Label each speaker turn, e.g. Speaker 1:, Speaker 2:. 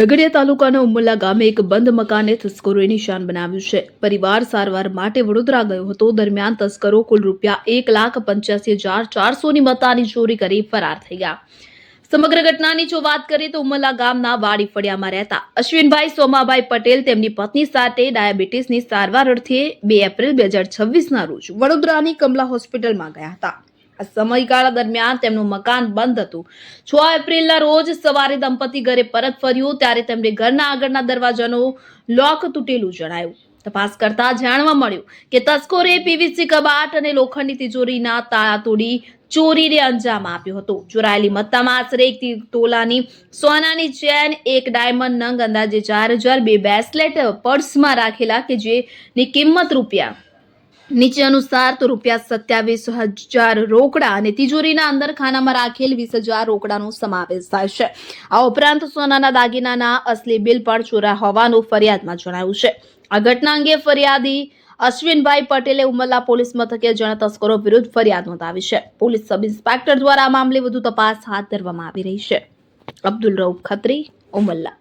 Speaker 1: ઝઘડિયા તાલુકાના ઉમરલા ગામે એક બંધ મકાને તસ્કરોએ નિશાન બનાવ્યું છે. પરિવાર સારવાર માટે વડોદરા ગયો હતો. દરમિયાન તસ્કરો કુલ ₹1,85,400ની મત્તાની ચોરી કરી ફરાર થઈ ગયા. સમગ્ર ઘટનાની જો વાત કરીએ તો ઉમરલા ગામના વાડી ફળિયામાં રહેતા અશ્વિનભાઈ સોમાભાઈ પટેલ તેમની પત્ની સાથે ડાયાબિટીસની સારવાર અર્થે 2 એપ્રિલ 2026ના રોજ વડોદરાની કમલા હોસ્પિટલમાં ગયા હતા. આ સમયગાળા દરમિયાન તેમનું મકાન બંધ હતું. 6 એપ્રિલના રોજ સવારે દંપતી ઘરે પરત ફર્યું ત્યારે તેમને ઘરના આગળના દરવાજાનો લોક તૂટેલું જણાયું. તપાસ કરતા જાણવા મળ્યું કે તસ્કરોએ પીવીસી કબાટ અને લોખંડની તિજોરીના તાળા તોડી ચોરીને અંજામ આપ્યો હતો. ચોરાયેલી મત્તામાં આશરે 1 તોલાની સોનાની ચેન, 1 ડાયમંડ નંગ, અંદાજે 4,000, 2 બ્રેસલેટ પર્સમાં રાખેલા કે જેની કિંમત રૂપિયા નીચે અનુસાર તો ₹27,000 રોકડા અને તિજોરીના અંદર ખાનામાં રાખેલ 20,000 રોકડાનો સમાવેશ થાય છે. આ ઉપરાંત સોનાના દાગીનાના અસલી બિલ પણ ચોરાયા હોવાનું ફરિયાદમાં જણાવ્યું છે. આ ઘટના અંગે ફરિયાદી અશ્વિનભાઈ પટેલે ઉમરલા પોલીસ મથકે અજાણ્યા તસ્કરો વિરુદ્ધ ફરિયાદ નોંધાવી છે. પોલીસ સબ ઇન્સ્પેક્ટર દ્વારા આ મામલે વધુ તપાસ હાથ ધરવામાં આવી રહી છે. અબ્દુલ રઉફ ખત્રી, ઉમરલા.